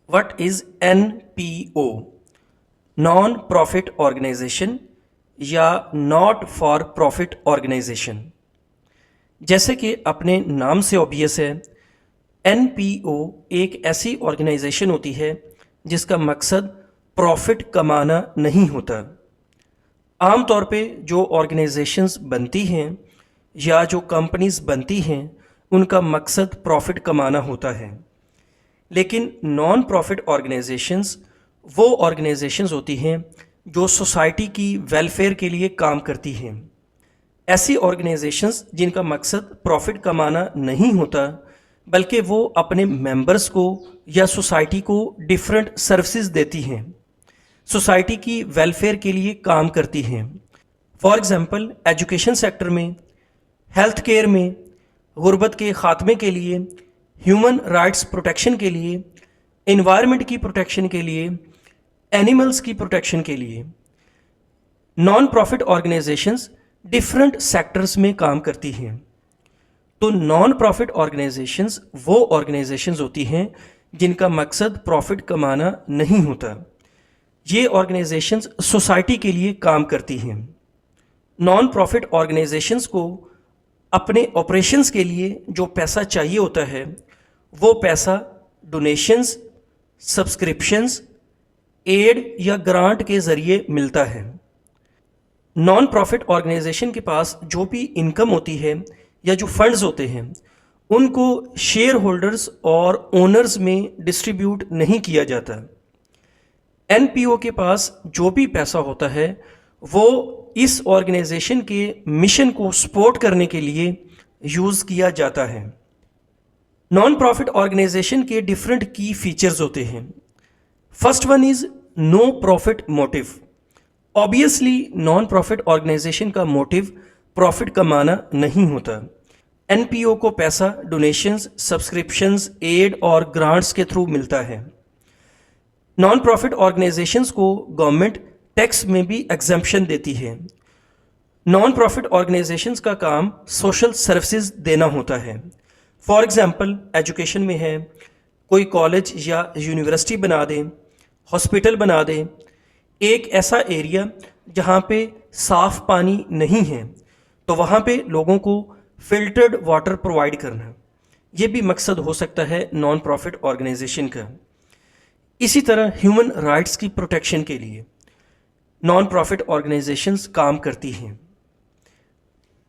What is NPO? Non profit organisation या not for profit organisation. जैसे कि अपने नाम से ऑब्वियस है, NPO एक ऐसी ऑर्गेनाइजेशन होती है जिसका मकसद प्रॉफिट कमाना नहीं होता। आमतौर पे जो ऑर्गेनाइजेशंस बनती हैं या जो कंपनीज बनती हैं उनका मकसद प्रॉफिट कमाना होता है, लेकिन नॉन प्रॉफिट ऑर्गेनाइजेशंस वो ऑर्गेनाइजेशंस होती हैं जो सोसाइटी की वेलफेयर के लिए काम करती हैं। ऐसी ऑर्गेनाइजेशंस जिनका मकसद प्रॉफिट कमाना नहीं होता बल्कि वो अपने मेंबर्स को या सोसाइटी को डिफरेंट सर्विसेज देती हैं, सोसाइटी की वेलफेयर के लिए काम करती हैं। फॉर एग्ज़ाम्पल एजुकेशन सेक्टर में, हेल्थ केयर में, गुर्बत के ख़ात्मे के लिए, ह्यूमन राइट्स प्रोटेक्शन के लिए, एनवायरनमेंट की प्रोटेक्शन के लिए, एनिमल्स की प्रोटेक्शन के लिए। Non profit organisations different sectors में काम करती हैं। तो नॉन प्रॉफिट ऑर्गेनाइजेशंस वो ऑर्गेनाइजेशंस होती हैं जिनका मकसद प्रॉफिट कमाना नहीं होता। ये ऑर्गेनाइजेशंस सोसाइटी के लिए काम करती हैं। नॉन प्रॉफिट ऑर्गेनाइजेशंस को अपने ऑपरेशंस के लिए जो पैसा चाहिए होता है वो पैसा डोनेशंस, सब्सक्रिप्शंस, एड या ग्रांट के ज़रिए मिलता है। नॉन प्रॉफिट ऑर्गेनाइजेशन के पास जो भी इनकम होती है या जो फंड्स होते हैं उनको शेयर होल्डर्स और ओनर्स में डिस्ट्रीब्यूट नहीं किया जाता। NPO के पास जो भी पैसा होता है वो इस ऑर्गेनाइजेशन के मिशन को सपोर्ट करने के लिए यूज़ किया जाता है। नॉन प्रॉफिट ऑर्गेनाइजेशन के डिफरेंट की फीचर्स होते हैं। First one is no profit motive. Obviously non profit organisation का मोटिव प्रॉफिट कमाना नहीं होता। NPO को पैसा डोनेशंस, सब्सक्रिप्शंस, एड और ग्रांट्स के थ्रू मिलता है। नॉन प्रॉफिट ऑर्गेनाइजेशंस को गवर्नमेंट टैक्स में भी एग्जम्पशन देती है। नॉन प्रॉफिट ऑर्गेनाइजेशंस का काम सोशल सर्विसेज देना होता है। फॉर एग्जांपल एजुकेशन में है, कोई कॉलेज या यूनिवर्सिटी बना दें, हॉस्पिटल बना दें, एक ऐसा एरिया जहाँ पे साफ़ पानी नहीं है तो वहाँ पे लोगों को फिल्टर्ड वाटर प्रोवाइड करना, ये भी मकसद हो सकता है नॉन प्रॉफिट ऑर्गेनाइजेशन का। इसी तरह ह्यूमन राइट्स की प्रोटेक्शन के लिए नॉन प्रॉफिट ऑर्गेनाइजेशंस काम करती हैं।